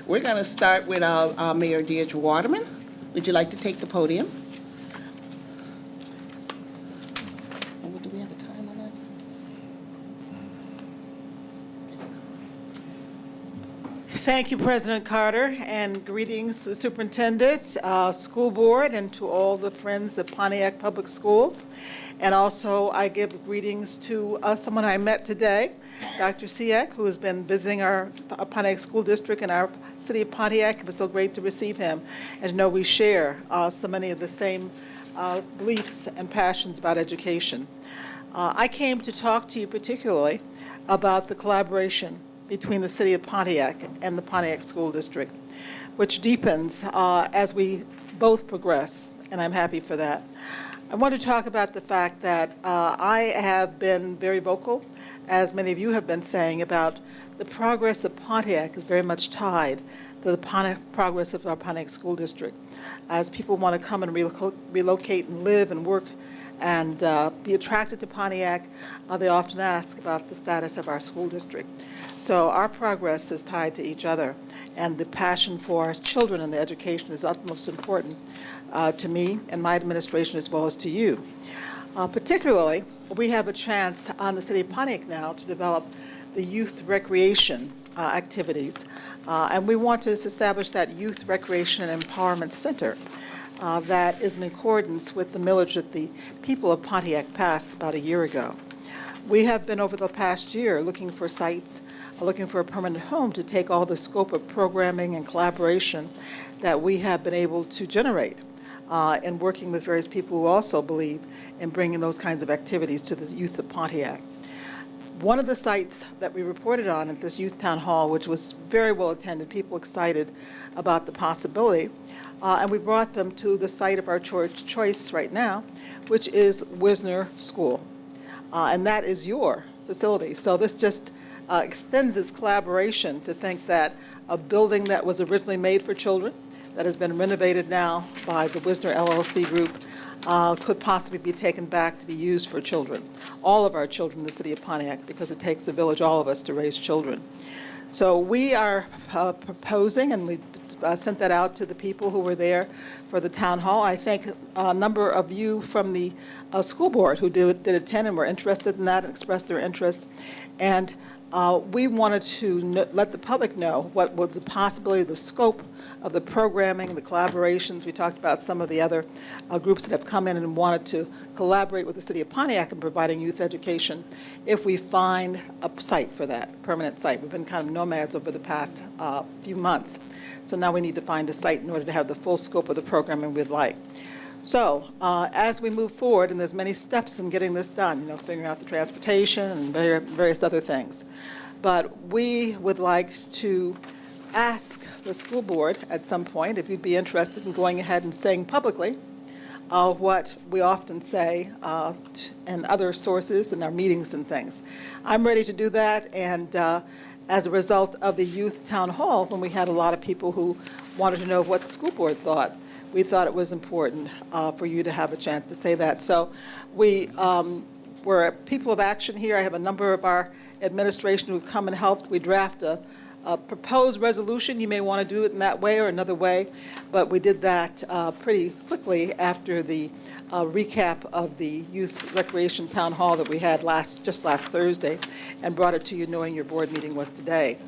We're going to start with our Mayor Deirdre Waterman. Would you like to take the podium? And do we have a time on that? Thank you, President Carter, and greetings to the superintendent, school board, and to all the friends of Pontiac Public Schools. And also, I give greetings to someone I met today, Dr. Siak, who has been visiting our Pontiac School District in our city of Pontiac. It was so great to receive him. And to know we share so many of the same beliefs and passions about education. I came to talk to you particularly about the collaboration between the city of Pontiac and the Pontiac School District, which deepens as we both progress, and I'm happy for that. I want to talk about the fact that I have been very vocal, as many of you have been saying, about the progress of Pontiac is very much tied to the progress of our Pontiac School District. As people want to come and relocate and live and work and be attracted to Pontiac, they often ask about the status of our school district. So our progress is tied to each other, and the passion for our children and the education is utmost important to me and my administration as well as to you. Particularly, we have a chance on the city of Pontiac now to develop the youth recreation activities, and we want to establish that Youth Recreation and Empowerment Center that is in accordance with the millage that the people of Pontiac passed about a year ago. We have been over the past year looking for sites, looking for a permanent home to take all the scope of programming and collaboration that we have been able to generate in working with various people who also believe in bringing those kinds of activities to the youth of Pontiac. One of the sites that we reported on at this youth town hall, which was very well attended, people excited about the possibility, and we brought them to the site of our choice right now, which is Wisner School. And that is your facility. So this just extends its collaboration to think that a building that was originally made for children, that has been renovated now by the Wisner LLC group, could possibly be taken back to be used for children, all of our children in the city of Pontiac, because it takes a village, all of us, to raise children. So we are proposing, and we sent that out to the people who were there for the town hall. I thank a number of you from the school board who did attend and were interested in that and expressed their interest. And we wanted to let the public know what was the possibility, the scope of the programming, the collaborations. We talked about some of the other groups that have come in and wanted to collaborate with the city of Pontiac in providing youth education if we find a site for that, permanent site. We've been kind of nomads over the past few months. So now we need to find a site in order to have the full scope of the programming we'd like. So as we move forward, and there's many steps in getting this done, you know, figuring out the transportation and various other things. But we would like to ask the school board at some point if you'd be interested in going ahead and saying publicly what we often say in other sources in our meetings and things. I'm ready to do that, and as a result of the youth town hall, when we had a lot of people who wanted to know what the school board thought, we thought it was important for you to have a chance to say that. So we're people of action here. I have a number of our administration who've come and helped. We draft a proposed resolution. You may want to do it in that way or another way, but we did that pretty quickly after the recap of the Youth Recreation Town Hall that we had just last Thursday, and brought it to you knowing your board meeting was today.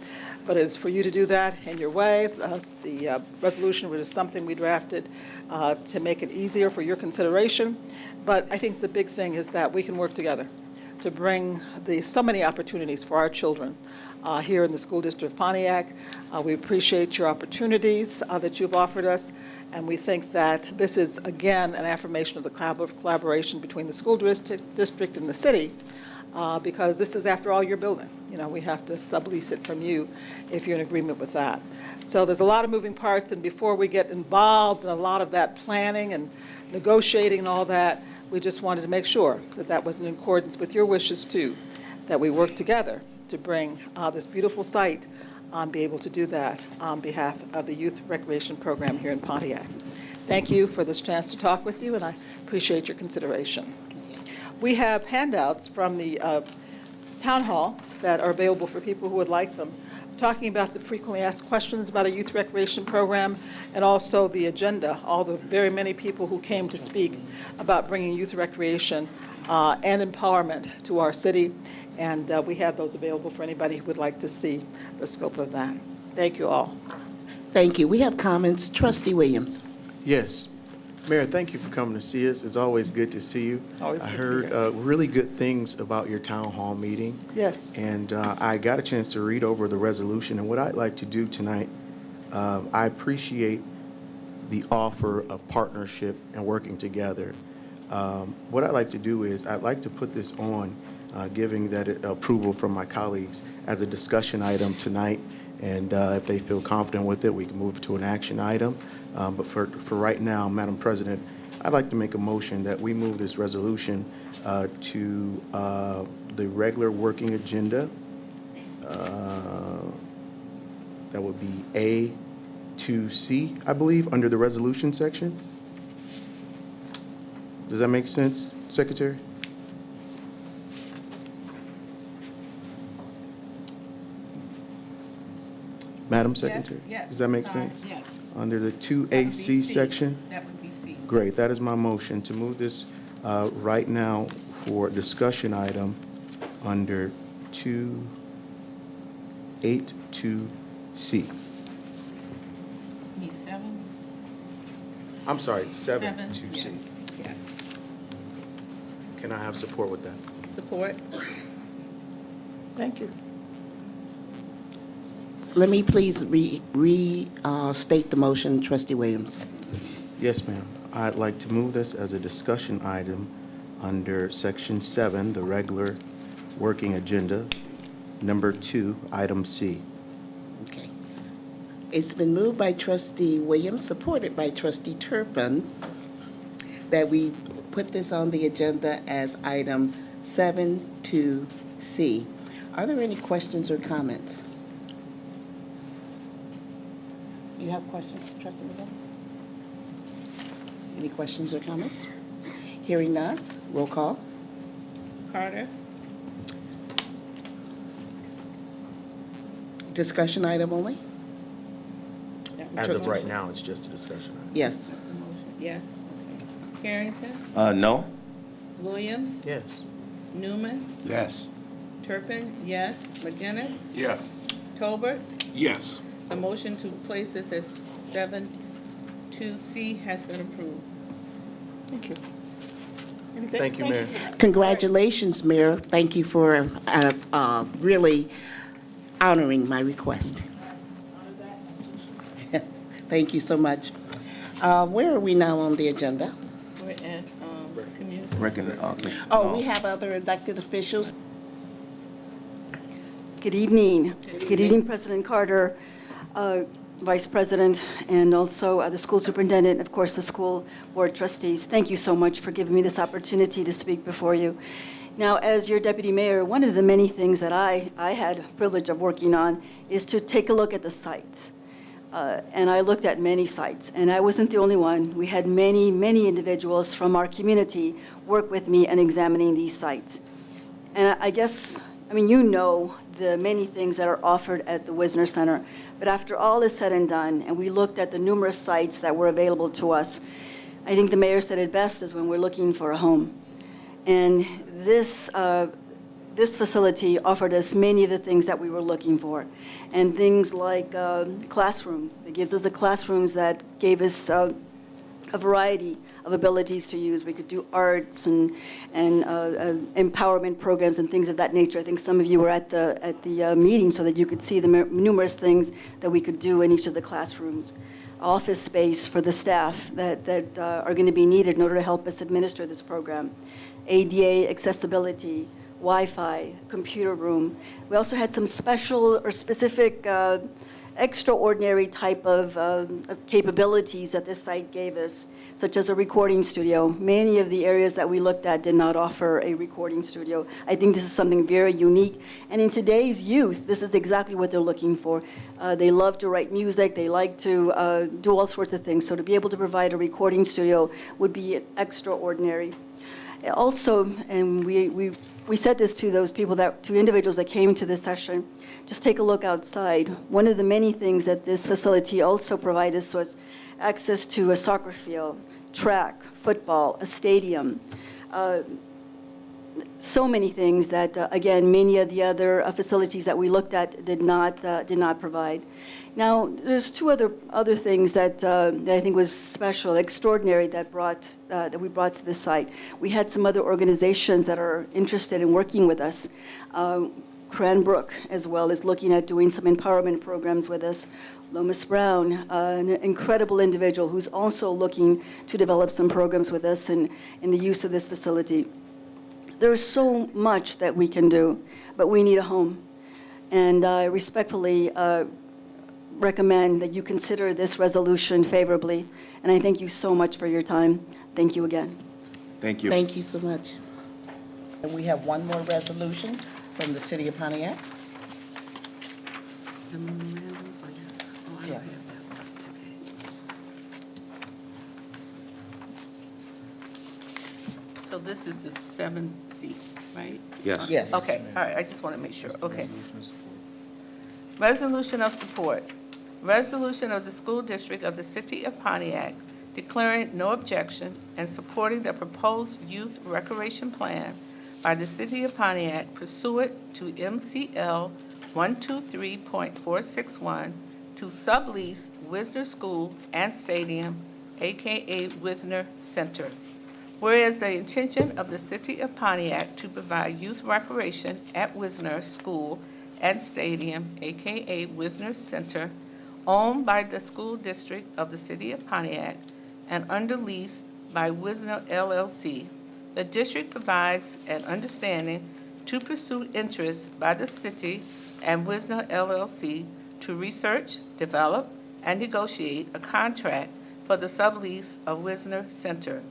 But it's for you to do that in your way. The resolution was something we drafted to make it easier for your consideration. But I think the big thing is that we can work together to bring so many opportunities for our children here in the school district of Pontiac. We appreciate your opportunities that you've offered us, and we think that this is, again, an affirmation of the collaboration between the school district and the city, because this is, after all, your building. You know, we have to sublease it from you if you're in agreement with that. So there's a lot of moving parts, and before we get involved in a lot of that planning and negotiating and all that, we just wanted to make sure that that was in accordance with your wishes too, that we work together to bring this beautiful site be able to do that on behalf of the Youth Recreation Program here in Pontiac. Thank you for this chance to talk with you, and I appreciate your consideration. We have handouts from the town hall that are available for people who would like them talking about the frequently asked questions about a youth recreation program, and also the agenda, all the very many people who came to speak about bringing youth recreation and empowerment to our city. And we have those available for anybody who would like to see the scope of that. Thank you all. Thank you. We have comments. Trustee Williams. Yes. Mayor, thank you for coming to see us. It's always good to see you. Always I good to be heard really good things about your town hall meeting. Yes. And I got a chance to read over the resolution. And what I'd like to do tonight, I appreciate the offer of partnership and working together. What I'd like to do is I'd like to put this on, giving that approval from my colleagues as a discussion item tonight. And if they feel confident with it, we can move to an action item. But for right now, Madam President, I'd like to make a motion that we move this resolution to the regular working agenda. That would be A to C, I believe, under the resolution section. Does that make sense, Secretary? Madam Secretary? Yes. Does that make Sorry, sense? yes. Under the That would be 2AC C. section? That would be C. Great, that is my motion, to move this right now for discussion item under 282C. Need 7? I'm sorry, 7, 72C. yes. Yes. Can I have support with that? Support? Thank you. Let me please restate the motion, Trustee Williams. Yes, ma'am. I'd like to move this as a discussion item under Section 7, the regular working agenda, number 2, item C. Okay. It's been moved by Trustee Williams, supported by Trustee Turpin, that we put this on the agenda as item 7-2C. Are there any questions or comments? You have questions, Trustee McGinnis? Any questions or comments? Hearing none, roll call. Carter? Discussion item only? As of right now, it's just a discussion item. Yes. That's the motion. Yes. Okay. Carrington? No. Williams? Yes. Newman? Yes. Turpin? Yes. McGinnis? Yes. Tolbert? Yes. The motion to place this as 7-2C has been approved. Thank you. Anything? Thank you, Mayor. Congratulations, Mayor. Thank you for really honoring my request. Thank you so much. Where are we now on the agenda? We're at community. Oh, we have other elected officials. Good evening. Good evening, President Carter, Vice President, and also the school superintendent, of course, the school board trustees. Thank you so much for giving me this opportunity to speak before you. Now, as your deputy mayor, one of the many things that I had the privilege of working on is to take a look at the sites. And I looked at many sites, and I wasn't the only one. We had many, many individuals from our community work with me in examining these sites. And I guess, I mean, you know the many things that are offered at the Wisner Center, but after all is said and done, and we looked at the numerous sites that were available to us, I think the mayor said it best is when we're looking for a home. And this facility offered us many of the things that we were looking for, and things like classrooms. It gives us classrooms that gave us a variety of abilities to use. We could do arts and empowerment programs and things of that nature. I think some of you were at the meeting so that you could see the numerous things that we could do in each of the classrooms. Office space for the staff that are going to be needed in order to help us administer this program. ADA accessibility, Wi-Fi, computer room. We also had some special or specific extraordinary type of capabilities that this site gave us, such as a recording studio. Many of the areas that we looked at did not offer a recording studio. I think this is something very unique. And in today's youth, this is exactly what they're looking for. They love to write music. They like to do all sorts of things. So to be able to provide a recording studio would be extraordinary. Also, and we said this to those people to individuals that came to this session, just take a look outside. One of the many things that this facility also provided us was access to a soccer field, track, football, a stadium, so many things that, again, many of the other facilities that we looked at did not provide. Now, there's two other things that I think was special, extraordinary that we brought to the site. We had some other organizations that are interested in working with us. Cranbrook, as well, is looking at doing some empowerment programs with us. Lomas Brown, an incredible individual who's also looking to develop some programs with us in the use of this facility. There's so much that we can do, but we need a home. And I respectfully recommend that you consider this resolution favorably. And I thank you so much for your time. Thank you again. Thank you. Thank you so much. And we have one more resolution from the City of Pontiac. The memorandum? Oh, I Yeah. don't have that one. So this is the 7C, right? Yes. Yes. Okay, all right, I just want to make sure, okay. Resolution of support. Resolution of the School District of the City of Pontiac declaring no objection and supporting the proposed youth recreation plan by the City of Pontiac pursuant to MCL 123.461 to sublease Wisner School and Stadium, AKA Wisner Center. Whereas the intention of the City of Pontiac to provide youth recreation at Wisner School and Stadium, AKA Wisner Center, owned by the School District of the City of Pontiac and under lease by Wisner LLC, the district provides an understanding to pursue interest by the city and Wisner LLC to research, develop, and negotiate a contract for the sublease of Wisner Center.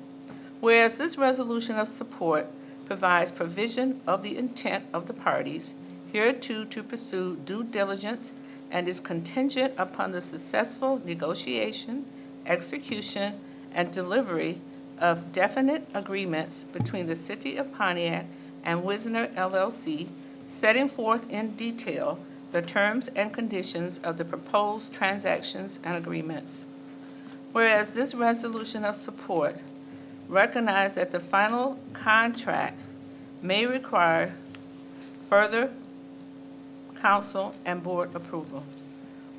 Whereas this resolution of support provides provision of the intent of the parties hereto to pursue due diligence and is contingent upon the successful negotiation, execution, and delivery of definite agreements between the City of Pontiac and Wisner LLC, setting forth in detail the terms and conditions of the proposed transactions and agreements. Whereas this resolution of support recognizes that the final contract may require further council and board approval.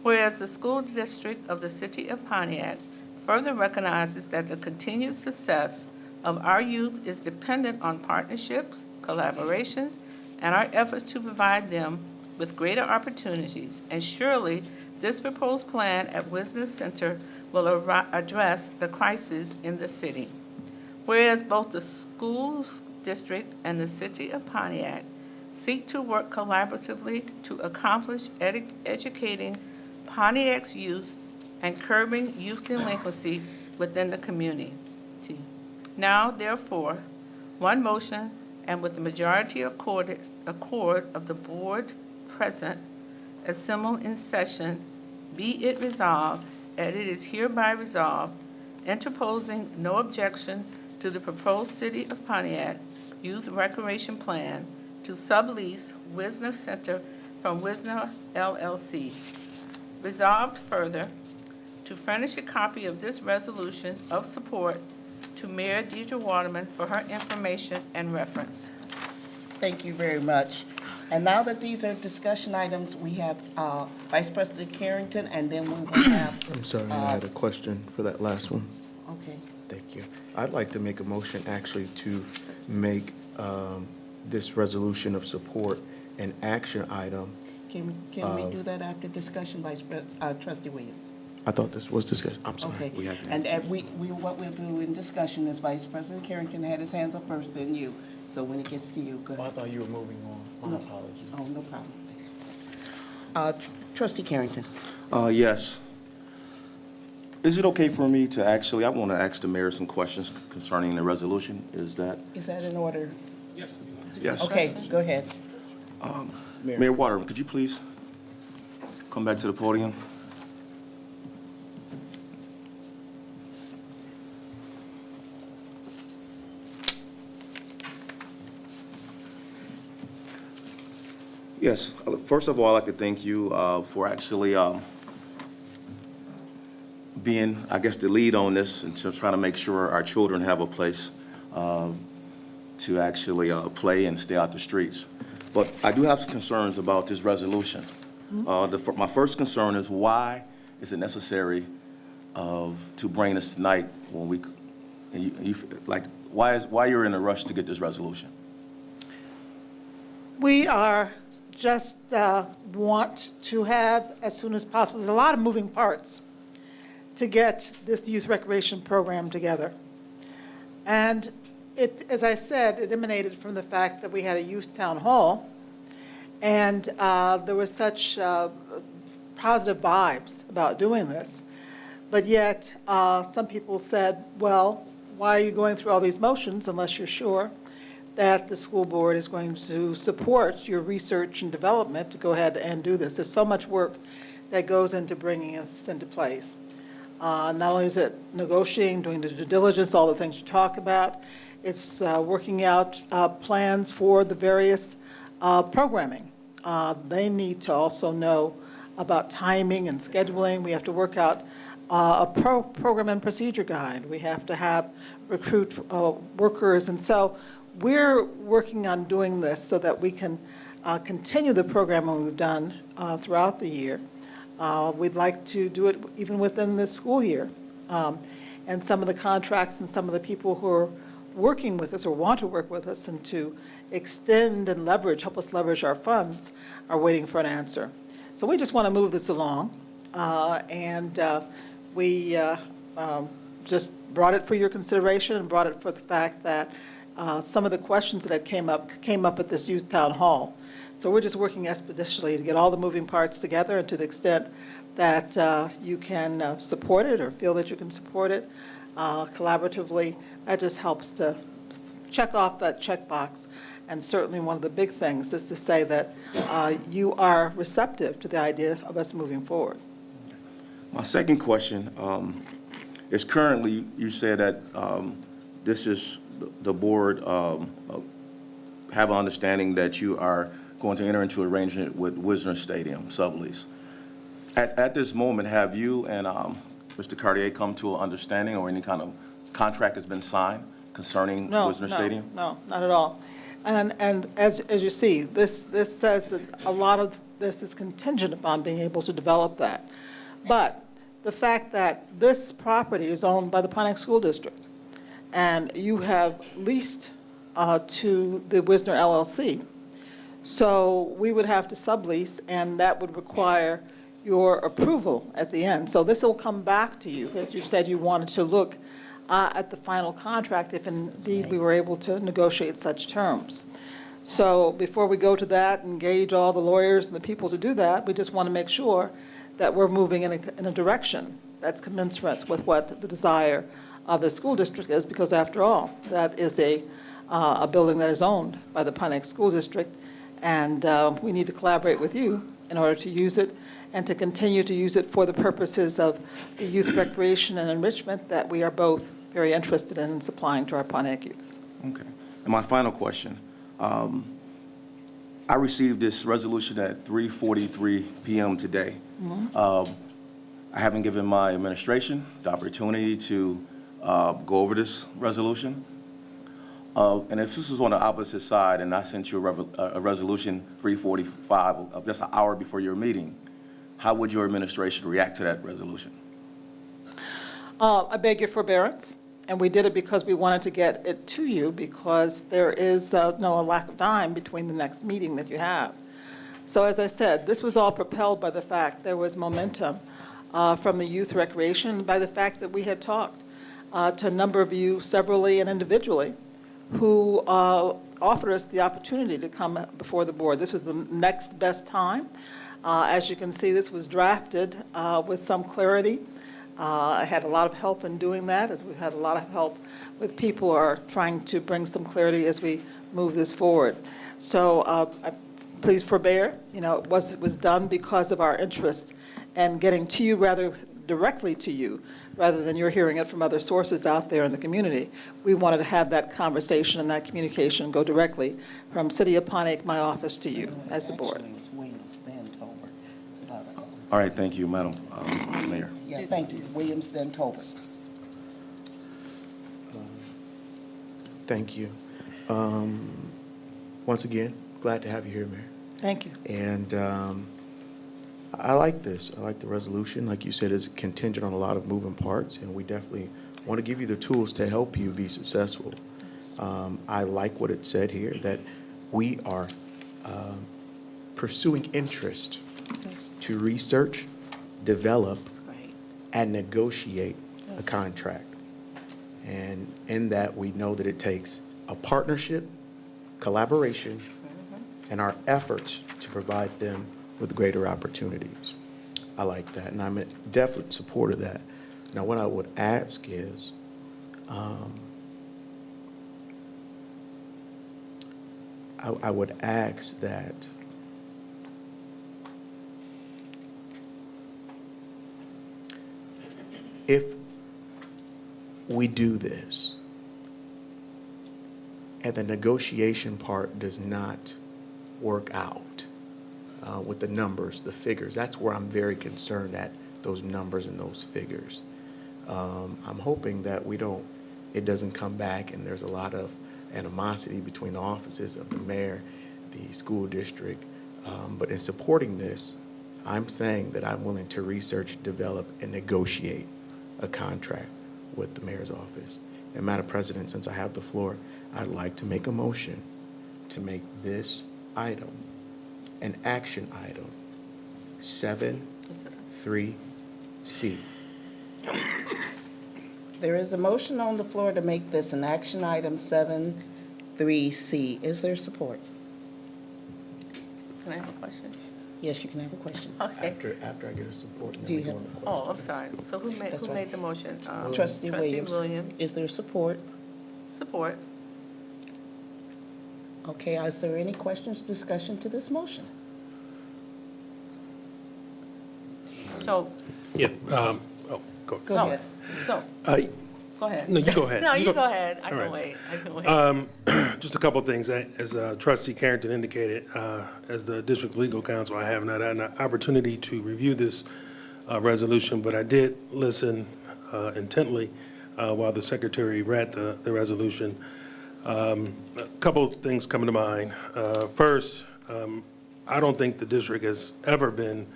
Whereas the school district of the City of Pontiac further recognizes that the continued success of our youth is dependent on partnerships, collaborations, and our efforts to provide them with greater opportunities. And surely this proposed plan at Wisner Center will address the crisis in the city. Whereas both the school district and the City of Pontiac seek to work collaboratively to accomplish educating Pontiac's youth and curbing youth delinquency within the community. Now, therefore, one motion and with the majority accord of the board present, assembled in session, be it resolved that it is hereby resolved, interposing no objection to the proposed City of Pontiac Youth Recreation Plan to sublease Wisner Center from Wisner LLC. Resolved further to furnish a copy of this resolution of support to Mayor Deirdre Waterman for her information and reference. Thank you very much. And now that these are discussion items, we have Vice President Carrington, and then we will have. I'm sorry, I had a question for that last one. Okay. Thank you. I'd like to make a motion actually to make this resolution of support an action item. Can we do that after discussion, Trustee Williams? I thought this was discussion. I'm sorry. Okay. we have to- And what we'll do in discussion is Vice President Carrington had his hands up first, then you. So when it gets to you, go ahead. thought you were moving on. No. Oh, no problem. Trustee Carrington. Yes. Is it okay for me to actually, I want to ask the mayor some questions concerning the resolution. Is that? Is that in order? Yes. Okay, go ahead. Mayor Waterman, could you please come back to the podium? Yes, first of all, I'd like to thank you for actually being, I guess, the lead on this and to try to make sure our children have a place to actually play and stay out the streets. But I do have some concerns about this resolution. My first concern is why is it necessary to bring this tonight when we, like, why you're in a rush to get this resolution? We are just want to have, as soon as possible, there's a lot of moving parts to get this youth recreation program together. And it, as I said, it emanated from the fact that we had a youth town hall, and there was such positive vibes about doing this. But yet, some people said, well, why are you going through all these motions unless you're sure that the school board is going to support your research and development to go ahead and do this? There's so much work that goes into bringing this into place. Not only is it negotiating, doing the due diligence, all the things you talk about, it's working out plans for the various programming. They need to also know about timing and scheduling. We have to work out a program and procedure guide. We have to have recruit workers. And so we're working on doing this so that we can continue the program we've done throughout the year. We'd like to do it even within this school year. And some of the contracts and some of the people who are working with us or want to work with us and to extend and leverage, help us leverage our funds, are waiting for an answer. So we just want to move this along. We just brought it for your consideration and brought it for the fact that some of the questions that came up at this youth town hall. So we're just working expeditiously to get all the moving parts together, and to the extent that you can support it or feel that you can support it collaboratively, that just helps to check off that checkbox. And certainly one of the big things is to say that you are receptive to the idea of us moving forward. My second question is currently, you said that this is the board have an understanding that you are going to enter into arrangement with Wisner Stadium sublease. At this moment, have you and Mr. Cartier come to an understanding, or any kind of contract has been signed concerning Wisner Stadium? No, not at all. And as you see, this says that a lot of this is contingent upon being able to develop that. But the fact that this property is owned by the Pontiac School District, and you have leased to the Wisner LLC, so we would have to sublease, and that would require your approval at the end. So this will come back to you, as you said you wanted to look at the final contract if indeed we were able to negotiate such terms. So before we go to that, engage all the lawyers and the people to do that, we just want to make sure that we're moving in a direction that's commensurate with what the desire of the school district is, because after all, that is a building that is owned by the Pontiac School District, and we need to collaborate with you in order to use it and to continue to use it for the purposes of the youth recreation and enrichment that we are both very interested in supplying to our Pontiac youth. Okay. And my final question, I received this resolution at 3:43 p.m. today. I haven't given my administration the opportunity to go over this resolution. And if this was on the opposite side and I sent you a resolution 3:45, just an hour before your meeting, how would your administration react to that resolution? I beg your forbearance, and we did it because we wanted to get it to you, because there is no lack of time between the next meeting that you have. So as I said, this was all propelled by the fact there was momentum from the youth recreation, by the fact that we had talked to a number of you severally and individually who offered us the opportunity to come before the board. This was the next best time. As you can see, this was drafted with some clarity. I had a lot of help in doing that, as we've had a lot of help with people who are trying to bring some clarity as we move this forward. So please forbear. You know, it was done because of our interest in getting to you rather directly to you, rather than you're hearing it from other sources out there in the community. We wanted to have that conversation and that communication go directly from City of Pontiac, my office, to you as the board. Actually, it's Williams, then Tolbert. All right, thank you, Madam Mayor. Yeah, thank you. Williams, then Tolbert. Thank you. Once again, glad to have you here, Mayor. Thank you. And I like this. I like the resolution. Like you said, it's contingent on a lot of moving parts, and we definitely want to give you the tools to help you be successful. I like what it said here, that we are pursuing interest to research, develop, Right. and negotiate a Yes. contract. And in that, we know that it takes a partnership, collaboration, and our efforts to provide them with greater opportunities. I like that, and I'm in definite support of that. Now, what I would ask is, I would ask that if we do this and the negotiation part does not work out with the numbers, the figures, that's where I'm very concerned at, those numbers and those figures. I'm hoping that it doesn't come back and there's a lot of animosity between the offices of the mayor, the school district. But in supporting this, I'm saying that I'm willing to research, develop, and negotiate a contract with the mayor's office. And Madam President, since I have the floor, I'd like to make a motion to make this item an action item, 7.3C. There is a motion on the floor to make this an action item 7.3C. Is there support? Can I have a question? Yes, you can have a question. Okay. After I get a support, and Do then we you go have- into Oh, questions. I'm sorry. So who That's made right. the motion? Trustee Williams. Williams. Is there support? Support. Okay, is there any questions, discussion to this motion? So, Yeah, go. Go no, ahead. so, I- go ahead. No, you go ahead. No, You you go- go ahead. I All can right. wait. I can wait. Just a couple of things. As Trustee Carrington indicated, as the district legal counsel, I have not had an opportunity to review this resolution, but I did listen intently while the secretary read the resolution. A couple of things come to mind. First, I don't think the district has ever been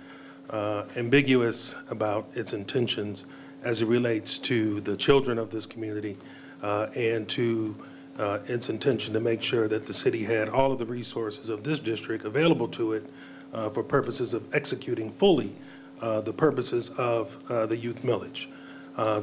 ambiguous about its intentions as it relates to the children of this community and to its intention to make sure that the city had all of the resources of this district available to it for purposes of executing fully the purposes of the youth millage.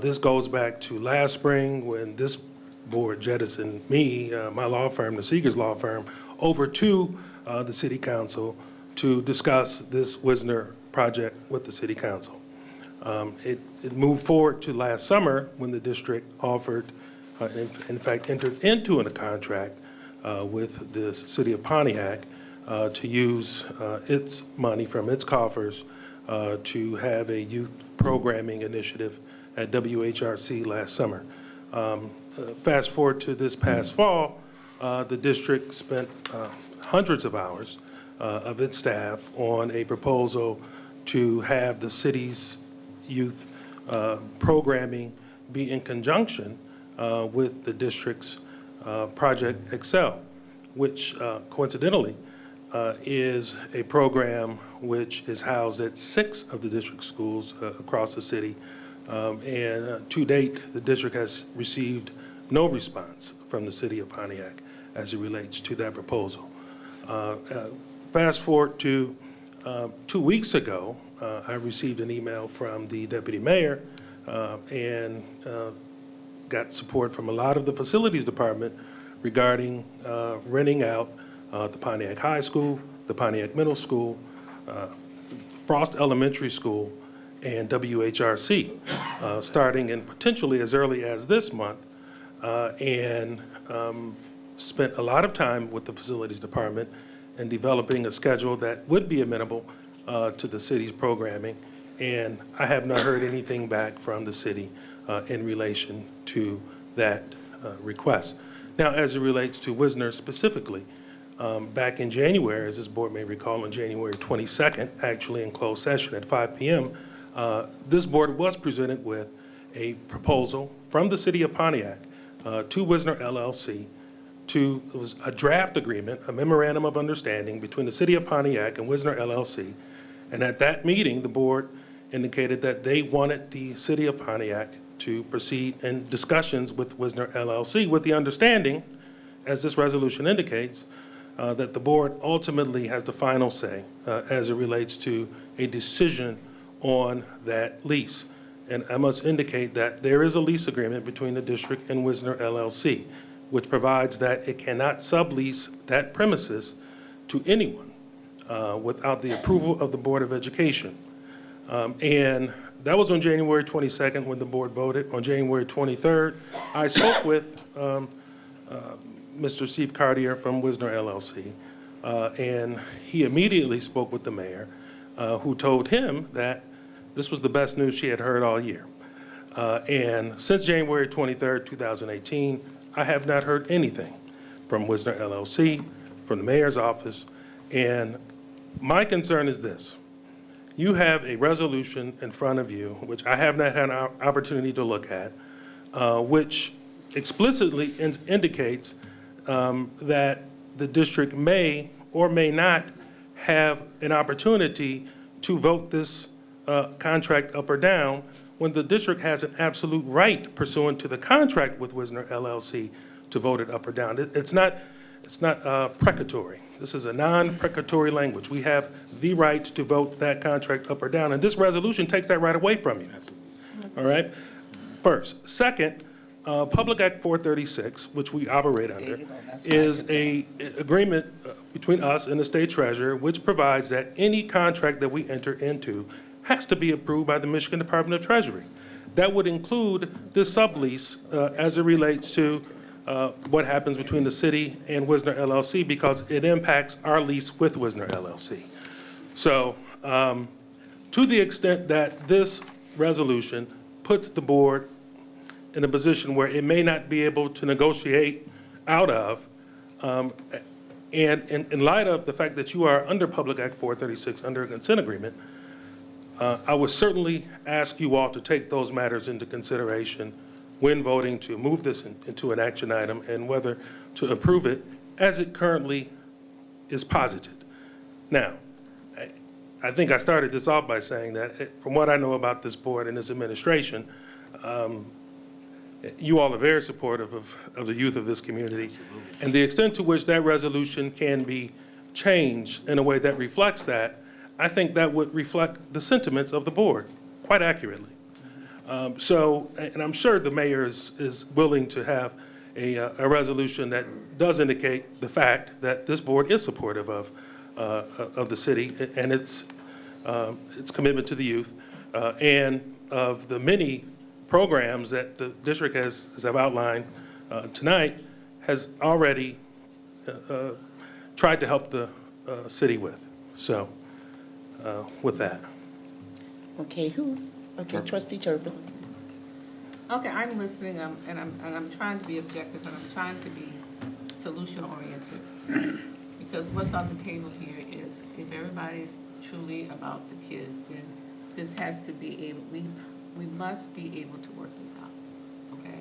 This goes back to last spring when this board jettisoned me, my law firm, the Seegers Law Firm, over to the city council to discuss this Wisner project with the city council. It moved forward to last summer when the district offered, in fact, entered into a contract with the city of Pontiac to use its money from its coffers to have a youth programming initiative at WHRC last summer. Fast forward to this past fall, the district spent hundreds of hours of its staff on a proposal to have the city's youth programming be in conjunction with the district's Project Excel, which coincidentally is a program which is housed at 6 of the district schools across the city. And to date, the district has received no response from the city of Pontiac as it relates to that proposal. Fast forward to 2 weeks ago, I received an email from the deputy mayor and got support from a lot of the facilities department regarding renting out the Pontiac High School, the Pontiac Middle School, Frost Elementary School, and WHRC, starting in potentially as early as this month, and spent a lot of time with the facilities department in developing a schedule that would be amenable to the city's programming and I have not heard anything back from the city in relation to that request. Now, as it relates to Wisner specifically, back in January, as this board may recall, on January 22nd, actually in closed session at 5 p.m., this board was presented with a proposal from the city of Pontiac to Wisner LLC it was a draft agreement, a memorandum of understanding between the city of Pontiac and Wisner LLC. And at that meeting, the board indicated that they wanted the city of Pontiac to proceed in discussions with Wisner LLC with the understanding, as this resolution indicates, that the board ultimately has the final say as it relates to a decision on that lease. And I must indicate that there is a lease agreement between the district and Wisner LLC, which provides that it cannot sublease that premises to anyone without the approval of the Board of Education. And that was on January 22nd when the board voted. On January 23rd, I spoke with Mr. Steve Cartier from Wisner LLC, and he immediately spoke with the mayor, who told him that this was the best news she had heard all year. And since January 23rd, 2018, I have not heard anything from Wisner LLC, from the mayor's office, and my concern is this. You have a resolution in front of you, which I have not had an opportunity to look at, which explicitly indicates that the district may or may not have an opportunity to vote this contract up or down when the district has an absolute right pursuant to the contract with Wisner LLC to vote it up or down. It's not precatory. This is a non-precatory language. We have the right to vote that contract up or down, and this resolution takes that right away from you. All right? First. Second, Public Act 436, which we operate under, is an agreement between us and the state treasurer, which provides that any contract that we enter into has to be approved by the Michigan Department of Treasury. That would include this sublease as it relates to what happens between the city and Wisner LLC, because it impacts our lease with Wisner LLC. So to the extent that this resolution puts the board in a position where it may not be able to negotiate out of, and in light of the fact that you are under Public Act 436, under a consent agreement, I would certainly ask you all to take those matters into consideration when voting to move this into an action item and whether to approve it as it currently is posited. Now, I think I started this off by saying that from what I know about this board and this administration, you all are very supportive of the youth of this community. And the extent to which that resolution can be changed in a way that reflects that, I think that would reflect the sentiments of the board quite accurately. And I'm sure the mayor is willing to have a resolution that does indicate the fact that this board is supportive of the city and its commitment to the youth and of the many programs that the district has, as I've outlined tonight, has already tried to help the city with. So with that. Okay, okay, Trustee Turpin. Okay, I'm listening, and I'm trying to be objective, and I'm trying to be solution-oriented. Because what's on the table here is, if everybody's truly about the kids, then this has to be able, we must be able to work this out, okay?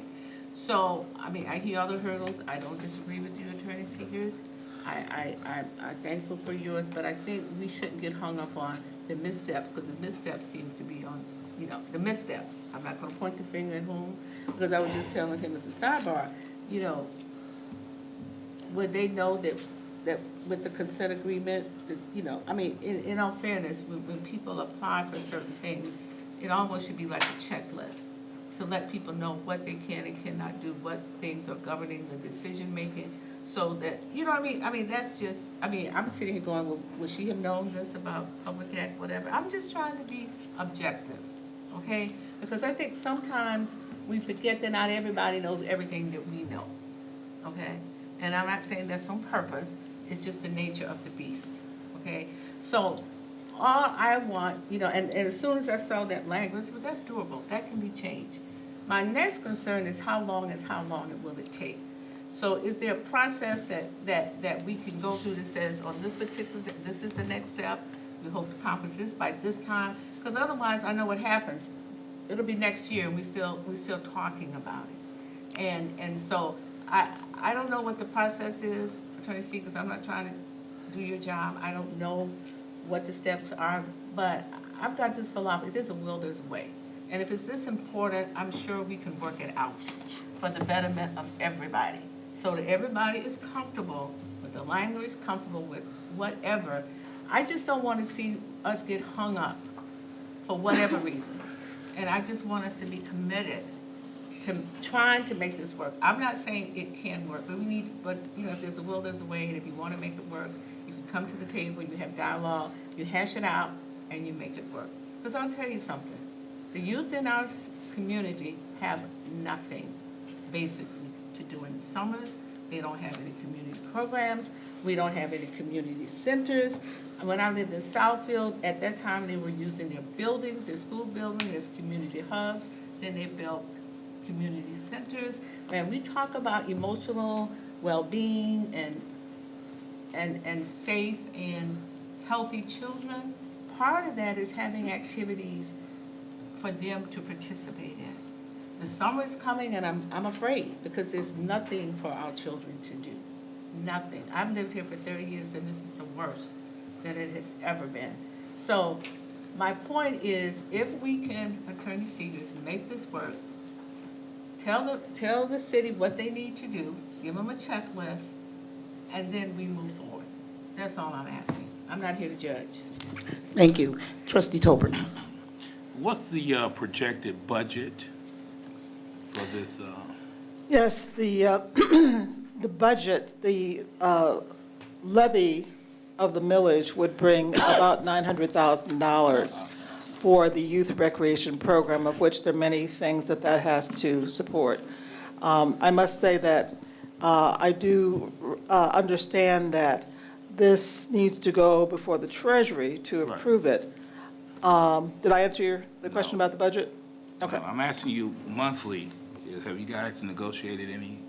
So, I mean, I hear all the hurdles. I don't disagree with you, Attorney Seegers. I'm thankful for yours, but I think we shouldn't get hung up on the missteps, because the missteps seems to be on, you know, the missteps. I'm not going to point the finger at whom, because I was just telling him as a sidebar, you know, would they know that with the consent agreement, that, you know, I mean, in all fairness, when people apply for certain things, it almost should be like a checklist to let people know what they can and cannot do, what things are governing the decision-making, so that, you know what I mean? I mean, that's just, I mean, I'm sitting here going, well, would she have known this about Public Act, whatever? I'm just trying to be objective, okay? Because I think sometimes we forget that not everybody knows everything that we know, okay? And I'm not saying that's on purpose, it's just the nature of the beast, okay? So all I want, and as soon as I saw that language, well, that's doable, that can be changed. My next concern is how long will it take? So is there a process that we can go through that says, on this particular, this is the next step, we hope to accomplish this by this time? Because otherwise, I know what happens. It'll be next year, and we're still talking about it. And so I don't know what the process is, Attorney C, because I'm not trying to do your job. I don't know what the steps are, but I've got this philosophy, if there's a will, there's a way. And if it's this important, I'm sure we can work it out for the betterment of everybody. So that everybody is comfortable with the language, comfortable with whatever. I just don't want to see us get hung up for whatever reason. And I just want us to be committed to trying to make this work. I'm not saying it can work, but if there's a will, there's a way, and if you want to make it work, you can come to the table, you have dialogue, you hash it out, and you make it work. Because I'll tell you something, the youth in our community have nothing, basically, to do in the summers. They don't have any community programs. We don't have any community centers. When I lived in Southfield, at that time, they were using their buildings, their school buildings, as community hubs. Then they built community centers. When we talk about emotional well-being and safe and healthy children, part of that is having activities for them to participate in. The summer is coming, and I'm afraid, because there's nothing for our children to do. Nothing. I've lived here for 30 years, and this is the worst that it has ever been. So my point is, if we can, Attorney Seegers, make this work, tell the city what they need to do, give them a checklist, and then we move forward. That's all I'm asking. I'm not here to judge. Thank you. Trustee Tolbert. What's the projected budget for this? Yes, the budget, the levy of the millage would bring about $900,000 for the youth recreation program, of which there are many things that has to support. I must say that I do understand that this needs to go before the Treasury to approve it. Did I answer the question about the budget? Okay. No, I'm asking you monthly, have you guys negotiated any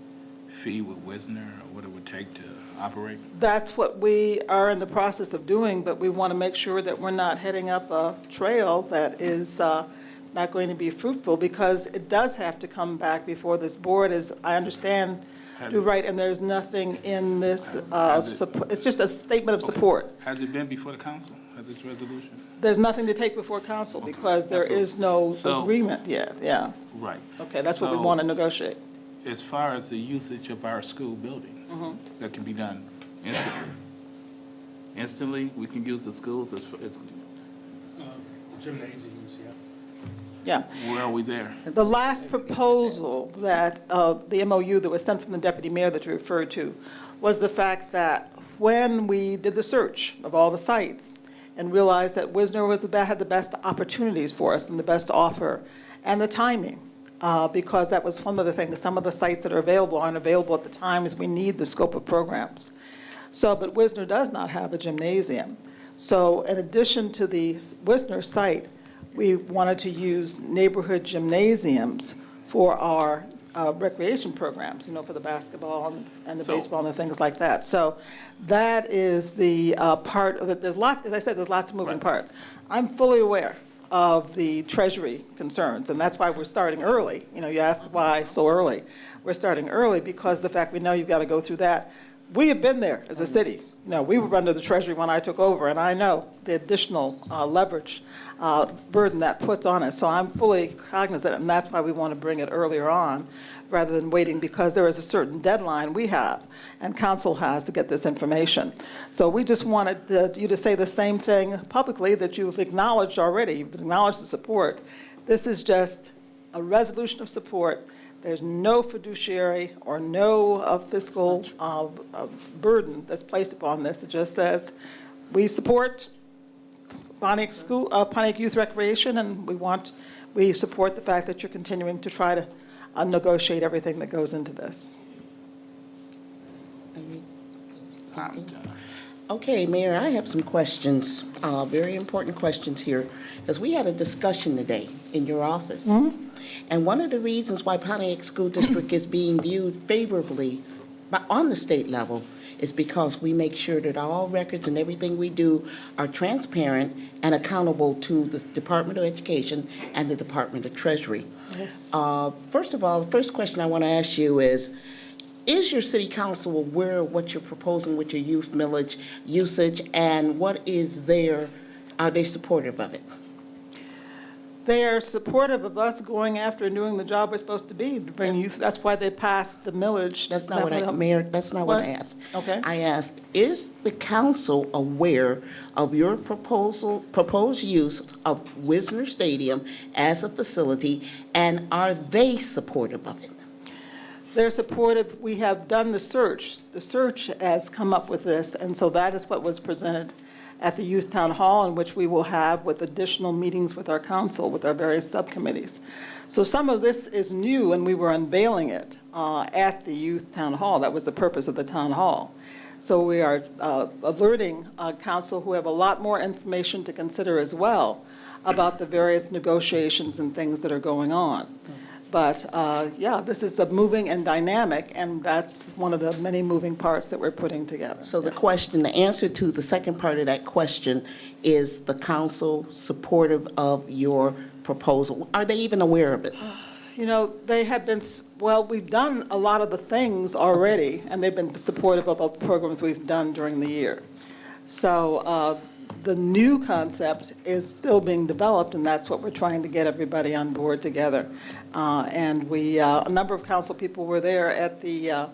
fee with Wisner, or what it would take to operate? That's what we are in the process of doing, but we want to make sure that we're not heading up a trail that is not going to be fruitful, because it does have to come back before this board, as I understand. You're right, and there's nothing in this, it's just a statement of support. Has it been before the council, has this resolution? There's nothing to take before council, because there is no agreement yet, yeah. Right. Okay, that's what we want to negotiate. As far as the usage of our school buildings, that can be done instantly. Instantly, we can use the schools as Gymnasiums, yeah. Yeah. where are we there? The last proposal that, the MOU that was sent from the deputy mayor that you referred to, was the fact that when we did the search of all the sites and realized that Wisner had the best opportunities for us and the best offer, and the timing, because that was one of the things, some of the sites that are available aren't available at the times we need the scope of programs. So, but Wisner does not have a gymnasium. So in addition to the Wisner site, we wanted to use neighborhood gymnasiums for our recreation programs, for the basketball and the baseball and the things like that. So that is the part of it. There's lots, as I said, there's lots of moving parts. I'm fully aware of the Treasury concerns, and that's why we're starting early. You asked why so early. We're starting early because the fact we know you've got to go through that. We have been there as a city. We were under the Treasury when I took over, and I know the additional leverage burden that puts on us. So I'm fully cognizant, and that's why we want to bring it earlier on rather than waiting, because there is a certain deadline we have and council has to get this information. So we just wanted you to say the same thing publicly that you've acknowledged already. You've acknowledged the support. This is just a resolution of support. There's no fiduciary or no fiscal burden that's placed upon this. It just says we support Pontiac Youth Recreation, and we support the fact that you're continuing to try to negotiate everything that goes into this. Okay, Mayor, I have some questions, very important questions here, because we had a discussion today in your office. And one of the reasons why Pontiac School District is being viewed favorably on the state level is because we make sure that all records and everything we do are transparent and accountable to the Department of Education and the Department of Treasury. Yes. First of all, the first question I want to ask you is your city council aware of what you're proposing with your youth millage usage, and what is are they supportive of it? They are supportive of us going after and doing the job we're supposed to be, to bring youth. That's why they passed the millage. That's not what Mayor, that's not what I asked. Okay. I asked, is the council aware of your proposed use of Wisner Stadium as a facility, and are they supportive of it? They're supportive. We have done the search. The search has come up with this, and so that is what was presented at the Youth Town Hall, in which we will have with additional meetings with our council, with our various subcommittees. So some of this is new, and we were unveiling it at the Youth Town Hall. That was the purpose of the town hall. So we are alerting council, who have a lot more information to consider as well, about the various negotiations and things that are going on. But yeah, this is a moving and dynamic, and that's one of the many moving parts that we're putting together. So the answer to the second part of that question, is the council supportive of your proposal? Are they even aware of it? You know, they have been, well, we've done a lot of the things already, and they've been supportive of all the programs we've done during the year. So the new concept is still being developed, and that's what we're trying to get everybody on board together. And we, a number of council people were there at the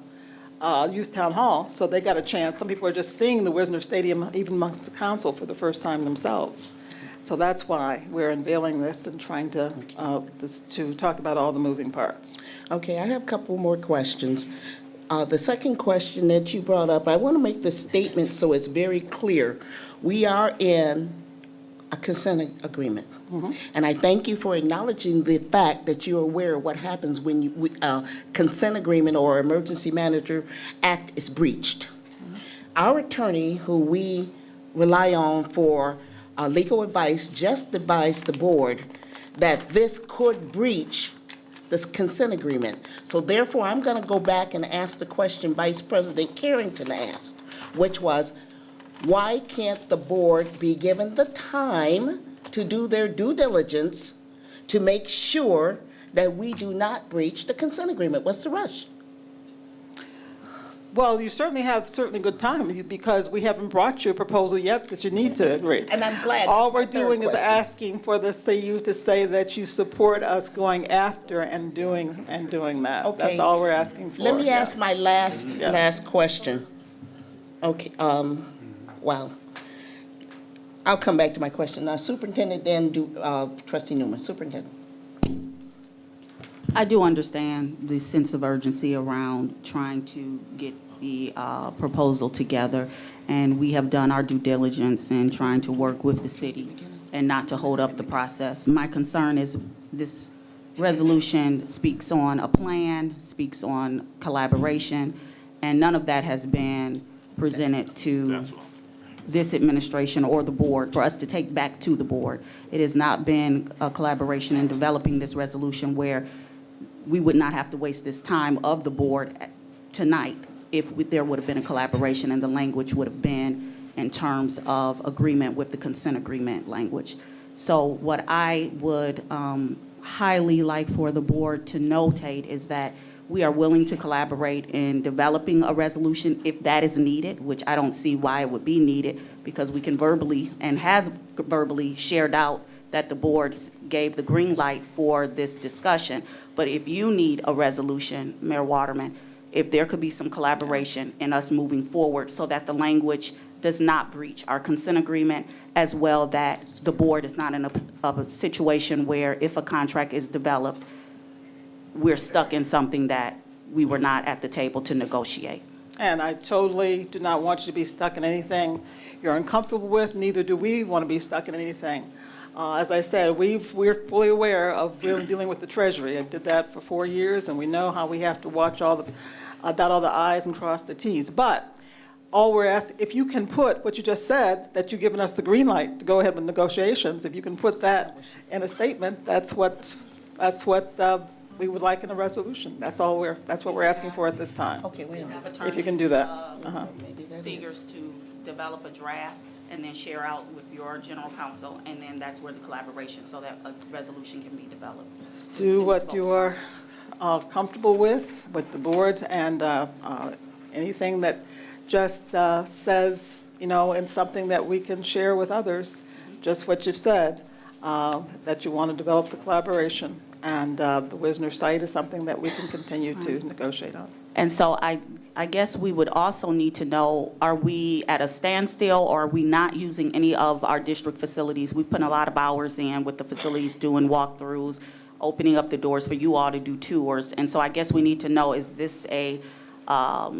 Youth Town Hall, so they got a chance. Some people are just seeing the Wisner Stadium, even amongst the council, for the first time themselves. So that's why we're unveiling this and trying to talk about all the moving parts. Okay, I have a couple more questions. The second question that you brought up, I want to make this statement so it's very clear. We are in a consent agreement. And I thank you for acknowledging the fact that you're aware of what happens when consent agreement or emergency manager act is breached. Our attorney, who we rely on for legal advice, just advised the board that this could breach this consent agreement. So therefore, I'm going to go back and ask the question Vice President Carrington asked, which was, why can't the board be given the time to do their due diligence to make sure that we do not breach the consent agreement? What's the rush? Well, you certainly have good time, because we haven't brought you a proposal yet that you need to agree. And I'm glad. All we're doing is asking for the CU to say that you support us going after and doing that. Okay. That's all we're asking for. Let me ask my last question. Okay, wow. I'll come back to my question. Now, Superintendent, then Trustee Newman. Superintendent. I do understand the sense of urgency around trying to get the proposal together, and we have done our due diligence in trying to work with the city and not to hold up the process. My concern is this resolution speaks on a plan, speaks on collaboration, and none of that has been presented to this administration or the board for us to take back to the board. It has not been a collaboration in developing this resolution where we would not have to waste this time of the board tonight if there would have been a collaboration and the language would have been in terms of agreement with the consent agreement language. So what I would highly like for the board to notate is that we are willing to collaborate in developing a resolution if that is needed, which I don't see why it would be needed, because we can verbally and has verbally shared out that the board gave the green light for this discussion. But if you need a resolution, Mayor Waterman, if there could be some collaboration in us moving forward so that the language does not breach our consent agreement, as well that the board is not in a situation where if a contract is developed, we're stuck in something that we were not at the table to negotiate. And I totally do not want you to be stuck in anything you're uncomfortable with, neither do we want to be stuck in anything. As I said, we're fully aware of really dealing with the Treasury. I did that for 4 years, and we know how we have to watch dot all the I's and cross the T's. But all we're asking, if you can put what you just said, that you've given us the green light to go ahead with negotiations, if you can put that in a statement, that's what we would like in a resolution. That's what we're asking for at this time. Okay, wait a minute. If you can do that. Seegers to develop a draft and then share out with your general counsel, and then that's where the collaboration, so that a resolution can be developed. Do what you are comfortable with the board, and anything that just says, and something that we can share with others, just what you've said, that you want to develop the collaboration. And the Wisner site is something that we can continue to negotiate on. And so I guess we would also need to know, are we at a standstill, or are we not using any of our district facilities? We've put a lot of hours in with the facilities, doing walkthroughs, opening up the doors for you all to do tours. And so I guess we need to know, is this a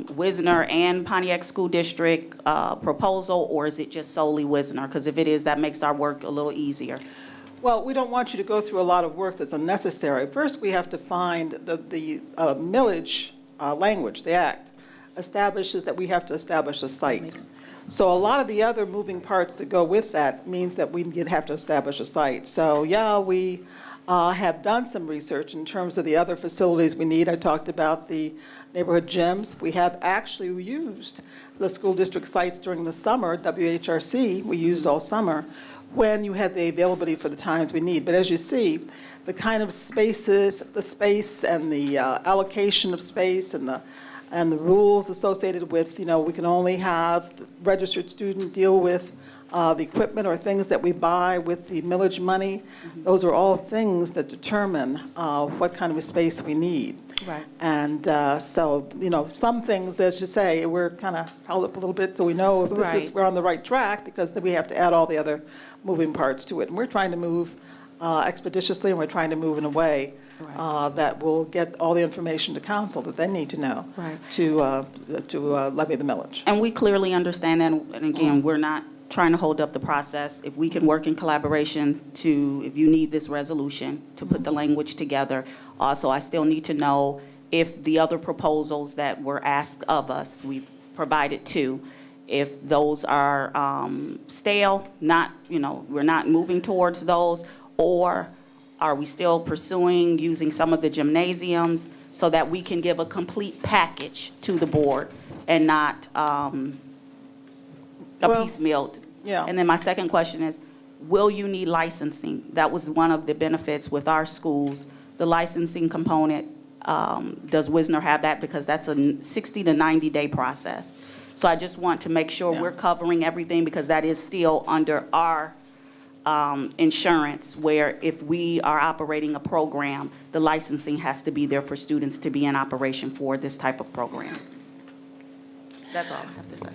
Wisner and Pontiac School District proposal, or is it just solely Wisner? Because if it is, that makes our work a little easier. Well, we don't want you to go through a lot of work that's unnecessary. First, we have to find the millage language, the act, establishes that we have to establish a site. So a lot of the other moving parts that go with that means that we have to establish a site. So yeah, we have done some research in terms of the other facilities we need. I talked about the neighborhood gyms. We have actually used the school district sites during the summer, WHRC, we used all summer, when you had the availability for the times we need. But as you see, the kind of spaces, the space and the allocation of space and the rules associated with, we can only have the registered student deal with the equipment or things that we buy with the millage money. Those are all things that determine what kind of a space we need. Right. And so, some things, as you say, we're kind of held up a little bit till we know if we're on the right track, because then we have to add all the other moving parts to it. And we're trying to move expeditiously, and we're trying to move in a way that will get all the information to council that they need to know to levy the millage. And we clearly understand that, and again, we're not trying to hold up the process. If we can work in collaboration if you need this resolution, to put the language together. Also, I still need to know if the other proposals that were asked of us, we've provided two, if those are stale, we're not moving towards those, or are we still pursuing using some of the gymnasiums, so that we can give a complete package to the board and not piecemealed. Yeah. And then my second question is, will you need licensing? That was one of the benefits with our schools. The licensing component, does Wisner have that? Because that's a 60 to 90-day process. So I just want to make sure we're covering everything, because that is still under our insurance, where if we are operating a program, the licensing has to be there for students to be in operation for this type of program. That's all I have to say.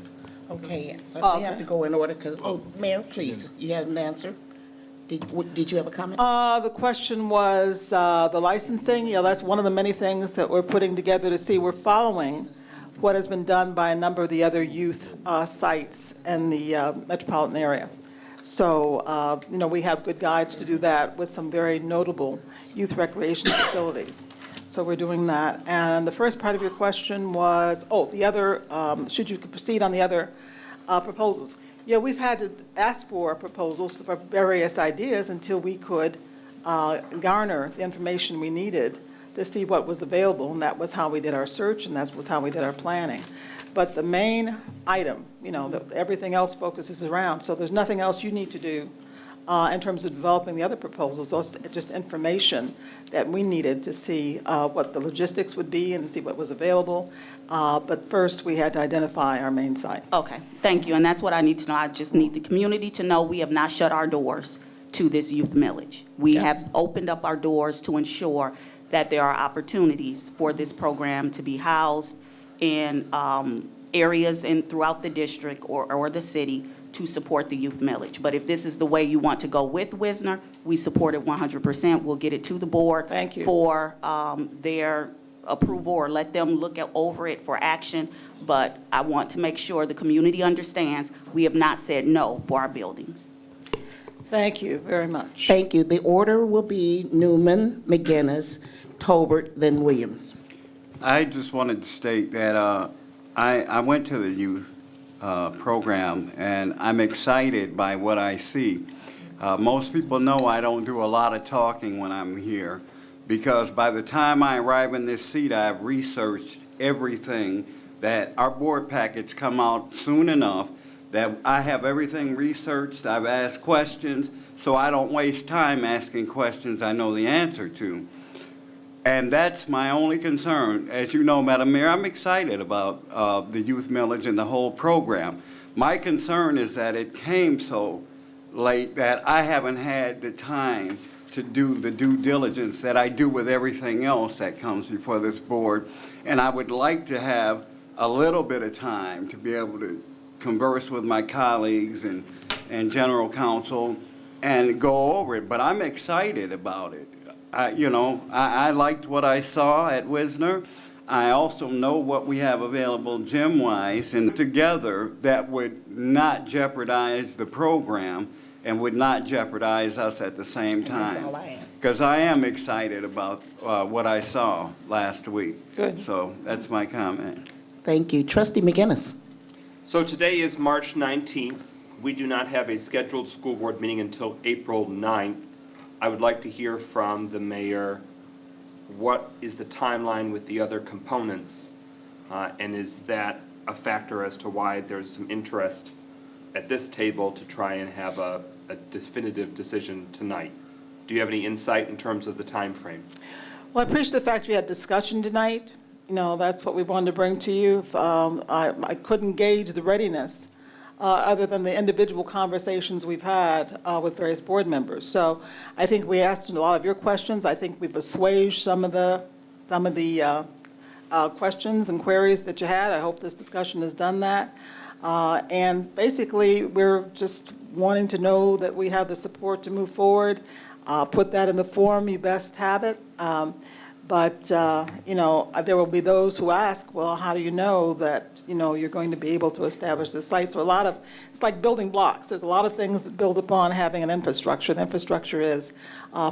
Okay, but we have to go in order, because, Mayor, please, you had an answer? Did you have a comment? The question was the licensing. That's one of the many things that we're putting together to see. We're following what has been done by a number of the other youth sites in the metropolitan area. So, we have good guides to do that with some very notable youth recreation facilities. So we're doing that. And the first part of your question was, the other, should you proceed on the other proposals? Yeah, we've had to ask for proposals for various ideas until we could garner the information we needed to see what was available, and that was how we did our search, and that was how we did our planning. But the main item, everything else focuses around, so there's nothing else you need to do in terms of developing the other proposals, just information that we needed to see what the logistics would be and see what was available. But first, we had to identify our main site. Okay, thank you, and that's what I need to know. I just need the community to know we have not shut our doors to this youth millage. We have opened up our doors to ensure that there are opportunities for this program to be housed in areas throughout the district or the city to support the youth millage. But if this is the way you want to go with Wisner, we support it 100%. We'll get it to the board for their approval, or let them look over it for action. But I want to make sure the community understands we have not said no for our buildings. Thank you very much. Thank you. The order will be Newman, McGinnis, Tolbert, then Williams. I just wanted to state that I went to the youth program, and I'm excited by what I see. Most people know I don't do a lot of talking when I'm here, because by the time I arrive in this seat, I've researched everything, that our board packets come out soon enough, that I have everything researched, I've asked questions, so I don't waste time asking questions I know the answer to. And that's my only concern. As you know, Madam Mayor, I'm excited about the youth millage and the whole program. My concern is that it came so late that I haven't had the time to do the due diligence that I do with everything else that comes before this board. And I would like to have a little bit of time to be able to converse with my colleagues and general counsel and go over it. But I'm excited about it. I liked what I saw at Wisner. I also know what we have available gym-wise, and together that would not jeopardize the program and would not jeopardize us at the same time. That's all I ask. Because I am excited about what I saw last week. Good. So that's my comment. Thank you. Trustee McGinnis. So today is March 19th. We do not have a scheduled school board meeting until April 9th. I would like to hear from the mayor, what is the timeline with the other components? And is that a factor as to why there's some interest at this table to try and have a definitive decision tonight? Do you have any insight in terms of the time frame? Well, I appreciate the fact we had discussion tonight. That's what we wanted to bring to you. I couldn't gauge the readiness other than the individual conversations we've had with various board members. So I think we asked a lot of your questions. I think we've assuaged some of the questions and queries that you had. I hope this discussion has done that. And basically, we're just wanting to know that we have the support to move forward. Put that in the form you best have it. But there will be those who ask, well, how do you know that, you're going to be able to establish the site? So it's like building blocks. There's a lot of things that build upon having an infrastructure. The infrastructure is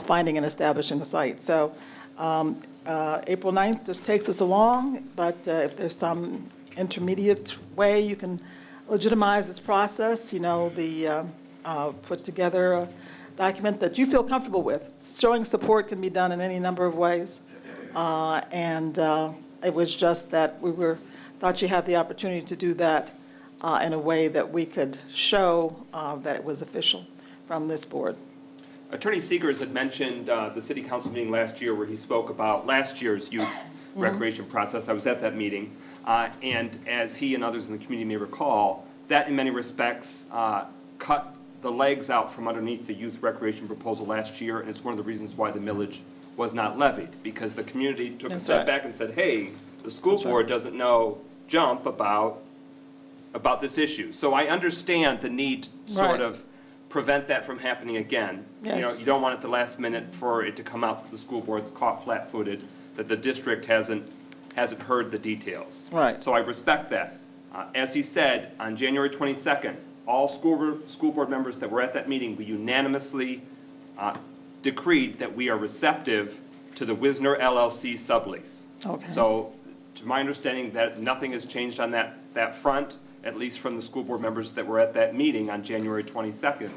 finding and establishing a site. So April 9th just takes us along, but if there's some intermediate way you can legitimize this process, put together a document that you feel comfortable with. Showing support can be done in any number of ways. It was just that thought you had the opportunity to do that in a way that we could show that it was official from this board. Attorney Seegers had mentioned the city council meeting last year where he spoke about last year's youth recreation process. I was at that meeting. And as he and others in the community may recall, that in many respects cut the legs out from underneath the youth recreation proposal last year, and it's one of the reasons why the millage was not levied, because the community took a step back and said, hey, the school board doesn't know jump about this issue. So I understand the need to sort of prevent that from happening again. Yes. You don't want at the last minute for it to come out that the school board's caught flat-footed, that the district hasn't heard the details. Right. So I respect that. As he said, on January 22nd, all school board members that were at that meeting, we unanimously decreed that we are receptive to the Wisner LLC sublease. Okay. So to my understanding, that nothing has changed on that front, at least from the school board members that were at that meeting on January 22nd,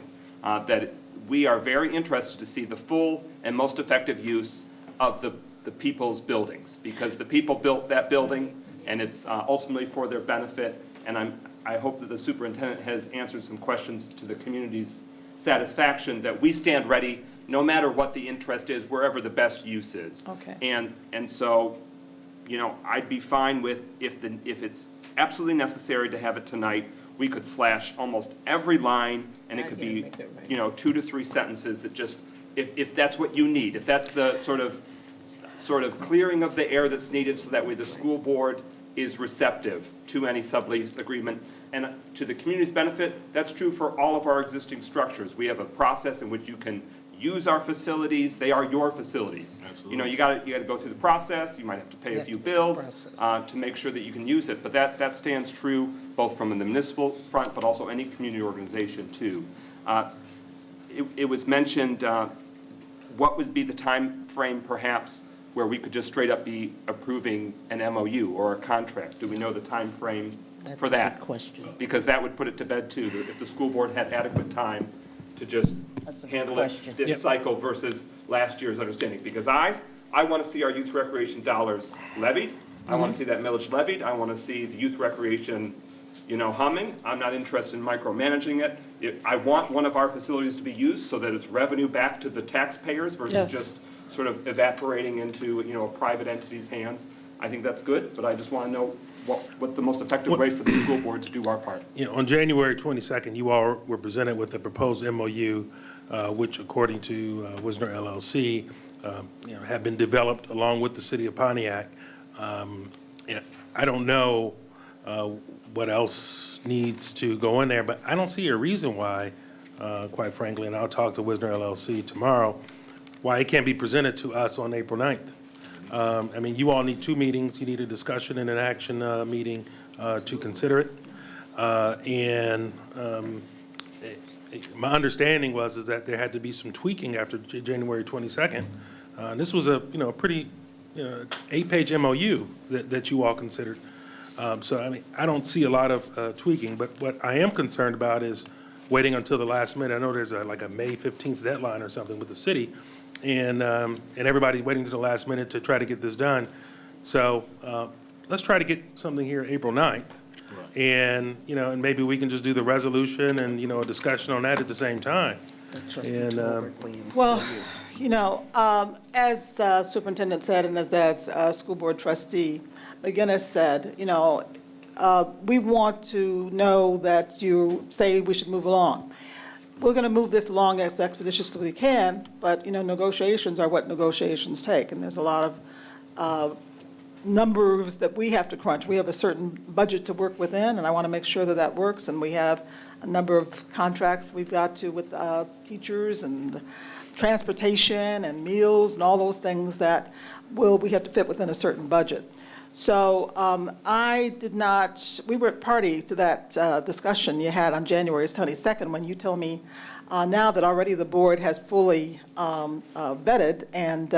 that we are very interested to see the full and most effective use of the people's buildings, because the people built that building, and it's ultimately for their benefit. And I hope that the superintendent has answered some questions to the community's satisfaction, that we stand ready no matter what the interest is, wherever the best use is. Okay. And so, I'd be fine with, if it's absolutely necessary to have it tonight, we could slash almost every line, and it could be, 2 to 3 sentences that just, if that's what you need, if that's the sort of clearing of the air that's needed, so that way the school board is receptive to any sublease agreement. And to the community's benefit, that's true for all of our existing structures. We have a process in which you can use our facilities. They are your facilities. Absolutely. You got to go through the process. You might have to pay a few bills to make sure that you can use it. But that stands true both from the municipal front, but also any community organization too. It was mentioned, what would be the time frame perhaps where we could just straight up be approving an MOU or a contract? Do we know the time frame That's for a that. good question. Because that would put it to bed too, that if the school board had adequate time to just That's a good handle it question. this cycle versus last year's understanding. Because I want to see our youth recreation dollars levied. I want to see that millage levied. I want to see the youth recreation, humming. I'm not interested in micromanaging it. I want one of our facilities to be used so that it's revenue back to the taxpayers versus Yes. just sort of evaporating into, a private entity's hands. I think that's good, but I just want to know what the most effective way for the school board to do our part. On January 22nd, you all were presented with a proposed MOU, which according to Wisner LLC, have been developed along with the city of Pontiac. I don't know what else needs to go in there, but I don't see a reason why, quite frankly, and I'll talk to Wisner LLC tomorrow, why it can't be presented to us on April 9th. You all need 2 meetings. You need a discussion and an action meeting to consider it. My understanding is that there had to be some tweaking after January 22nd. This was a pretty 8-page MOU that you all considered. I don't see a lot of tweaking, but what I am concerned about is waiting until the last minute. I know there's like a May 15th deadline or something with the city, and everybody's waiting to the last minute to try to get this done. So let's try to get something here April 9th. And, and maybe we can just do the resolution and, a discussion on that at the same time. Trustee And, Tolbert Williams. Well, as Superintendent said, and as School Board Trustee McGinnis said, we want to know that you say we should move along. We're going to move this along as expeditiously as we can, but, negotiations are what negotiations take, and there's a lot of numbers that we have to crunch. We have a certain budget to work within, and I want to make sure that that works, and we have a number of contracts we've got to with teachers and transportation and meals and all those things that we have to fit within a certain budget. So we were party to that discussion you had on January 22nd when you tell me now that already the board has fully vetted and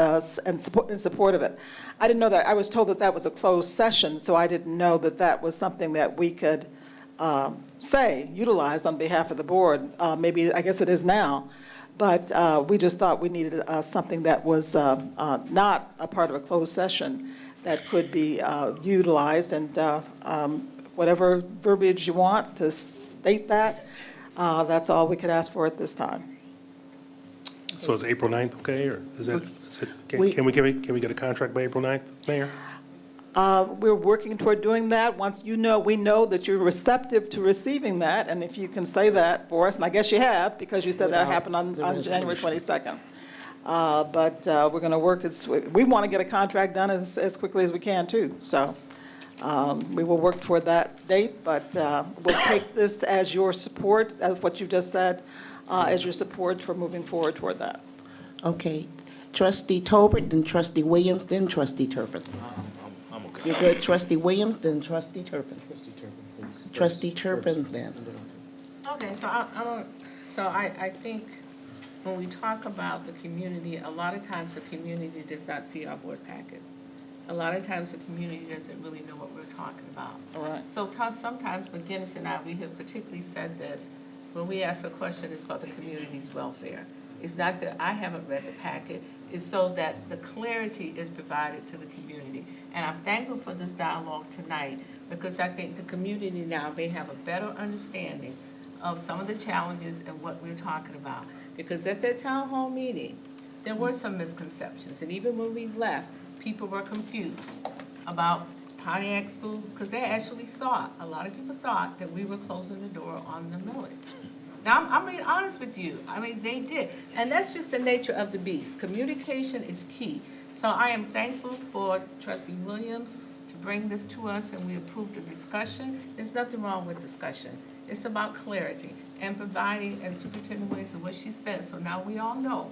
in support of it. I didn't know that. I was told that that was a closed session, so I didn't know that that was something that we could utilize on behalf of the board. Maybe, I guess it is now. But we just thought we needed something that was not a part of a closed session that could be utilized, and whatever verbiage you want to state that, that's all we could ask for at this time. So is April 9th okay, or can we get a contract by April 9th, Mayor? We're working toward doing that. Once we know that you're receptive to receiving that, and if you can say that for us, and I guess you have, because you said that happened on January 22nd. But we're going to work, we want to get a contract done as quickly as we can too. So we will work toward that date, but we'll take this as your support, as what you just said, as your support for moving forward toward that. Okay. Trustee Tolbert, then Trustee Williams, then Trustee Turpin. I'm okay. You're good. Trustee Williams, then Trustee Turpin. Trustee Turpin, then. Okay, so I think when we talk about the community, a lot of times the community does not see our board packet. A lot of times the community doesn't really know what we're talking about. All right. So sometimes McGinnis and we have particularly said this, when we ask a question, it's for the community's welfare. It's not that I haven't read the packet, it's so that the clarity is provided to the community. And I'm thankful for this dialogue tonight, because I think the community now may have a better understanding of some of the challenges and what we're talking about. Because at that town hall meeting, there were some misconceptions, and even when we left, people were confused about Pontiac School, because they actually thought, a lot of people thought that we were closing the door on the millage. Now, I'm being honest with you. They did. And that's just the nature of the beast. Communication is key. So I am thankful for Trustee Williams to bring this to us, and we approved the discussion. There's nothing wrong with discussion. It's about clarity and providing, and Superintendent Williams and what she said. So now we all know,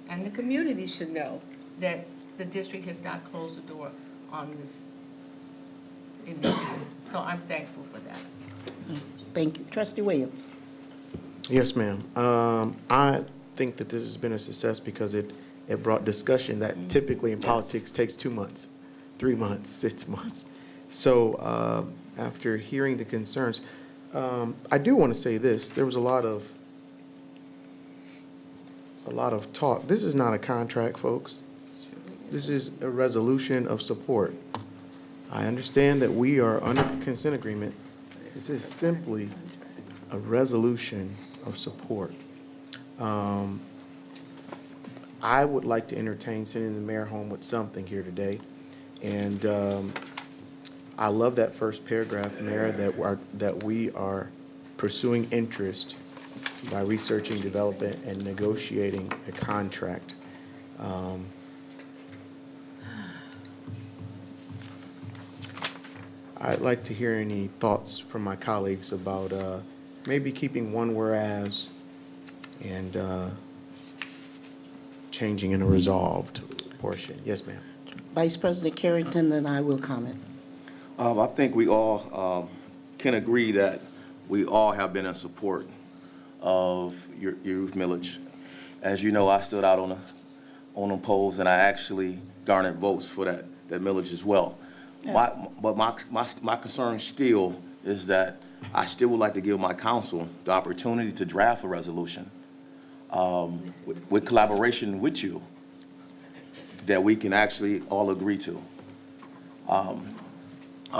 and the community should know, that the district has not closed the door on this initiative. So I'm thankful for that. Thank you. Trustee Williams. Yes, ma'am. I think that this has been a success because it brought discussion that typically in politics takes 2 months, 3 months, 6 months. So after hearing the concerns. I do want to say this. There was a lot of talk. This is not a contract, folks. This is a resolution of support. I understand that we are under consent agreement. This is simply a resolution of support. I would like to entertain sending the mayor home with something here today. And I love that first paragraph, Mayor, that we are pursuing interest by researching, developing, and negotiating a contract. I'd like to hear any thoughts from my colleagues about maybe keeping one whereas and changing in a resolved portion. Yes, ma'am. Vice President Carrington, and I will comment. I think we all can agree that we all have been in support of your youth millage. As you know, I stood out on the polls, and I actually garnered votes for that millage as well. Yes. But my concern still is that I still would like to give my council the opportunity to draft a resolution with collaboration with you that we can actually all agree to.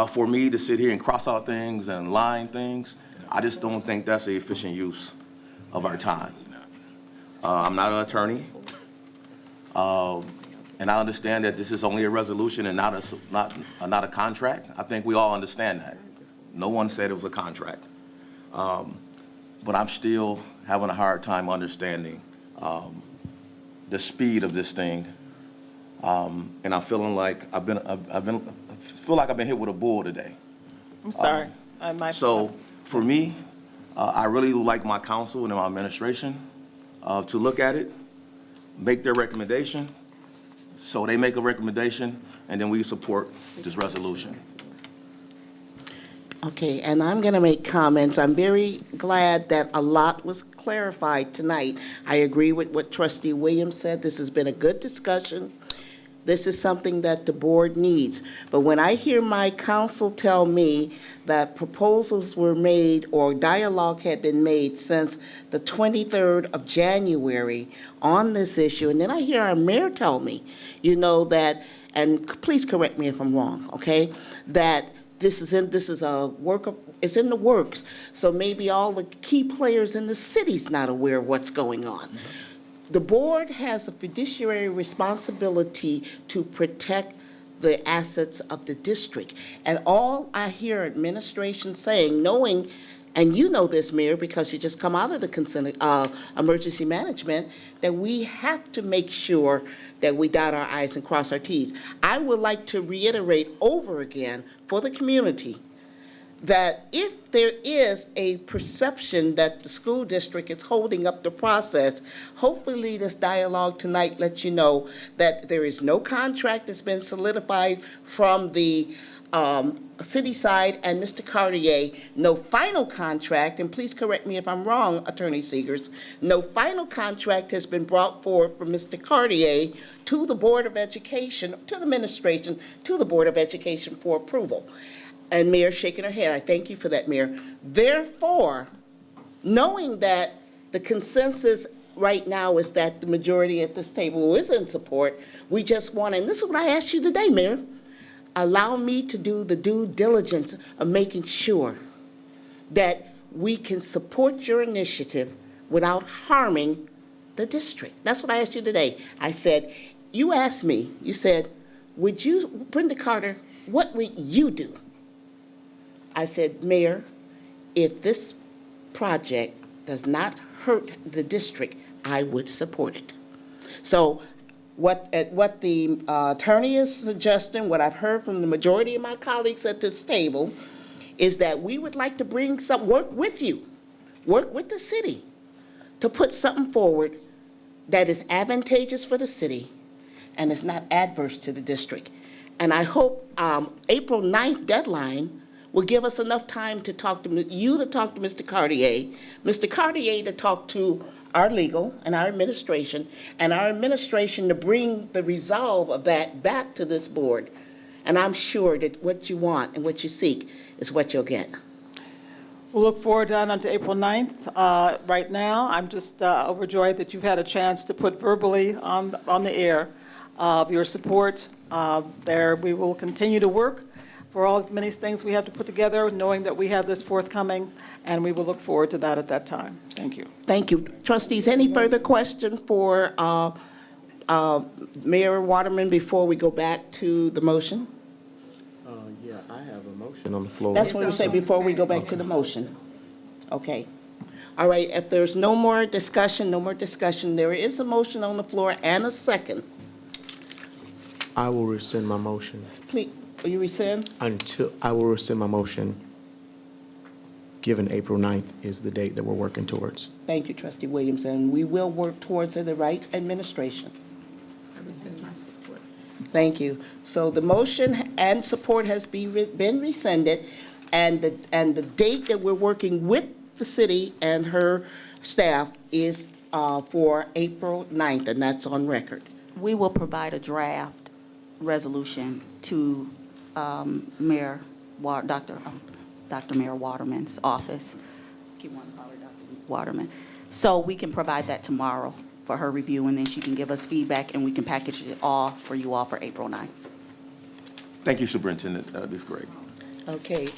For me to sit here and cross out things and line things, I just don't think that's an efficient use of our time. I'm not an attorney, and I understand that this is only a resolution and not a contract. I think we all understand that. No one said it was a contract. But I'm still having a hard time understanding the speed of this thing. And I'm feeling like I feel like I've been hit with a bull today. I'm sorry. I might. So for me, I really would like my council and my administration to look at it, make their recommendation. So they make a recommendation, and then we support this resolution. Okay, and I'm going to make comments. I'm very glad that a lot was clarified tonight. I agree with what Trustee Williams said. This has been a good discussion. This is something that the board needs. But when I hear my counsel tell me that proposals were made or dialogue had been made since the 23rd of January on this issue, and then I hear our mayor tell me, you know, that, and please correct me if I'm wrong, okay, that this is in the works. So maybe all the key players in the city's not aware of what's going on. The board has a fiduciary responsibility to protect the assets of the district. And all I hear administration saying, knowing, and you know this, Mayor, because you just come out of the consent, emergency management, that we have to make sure that we dot our I's and cross our T's. I would like to reiterate over again for the community that if there is a perception that the school district is holding up the process, hopefully this dialogue tonight lets you know that there is no contract that's been solidified from the city side and Mr. Cartier, no final contract, and please correct me if I'm wrong, Attorney Seegers, no final contract has been brought forward from Mr. Cartier to the Board of Education, to the administration, to the Board of Education for approval. And Mayor shaking her head. I thank you for that, Mayor. Therefore, knowing that the consensus right now is that the majority at this table is in support, we just want, and this is what I asked you today, Mayor, allow me to do the due diligence of making sure that we can support your initiative without harming the district. That's what I asked you today. I said, you asked me, you said, would you, Brenda Carter, what would you do? I said, Mayor, if this project does not hurt the district, I would support it. So what the attorney is suggesting, what I've heard from the majority of my colleagues at this table, is that we would like to bring some work with you, work with the city, to put something forward that is advantageous for the city and is not adverse to the district. And I hope April 9th deadline will give us enough time to talk to you, to talk to Mr. Cartier to talk to our legal and our administration to bring the resolve of that back to this board. And I'm sure that what you want and what you seek is what you'll get. We'll look forward to until April 9th. Right now, I'm just overjoyed that you've had a chance to put verbally on the air your support. There, we will continue to work for all many things we have to put together, knowing that we have this forthcoming, and we will look forward to that at that time. Thank you. Thank you. Trustees, any further question for Mayor Waterman before we go back to the motion? Yeah, I have a motion on the floor. That's what we say before we go back to the motion. Okay. All right, if there's no more discussion, there is a motion on the floor and a second. I will rescind my motion. Please, will you rescind? I will rescind my motion, given April 9th is the date that we're working towards. Thank you, Trustee Williams, and we will work towards the right administration. Thank you. So the motion and support has been rescinded, and the date that we're working with the city and her staff is for April 9th, and that's on record. We will provide a draft resolution to Dr. Mayor Waterman's office. Keep wanting to call her Dr. Waterman. So we can provide that tomorrow for her review, and then she can give us feedback, and we can package it all for you all for April 9th. Thank you, Superintendent. This is great. Okay.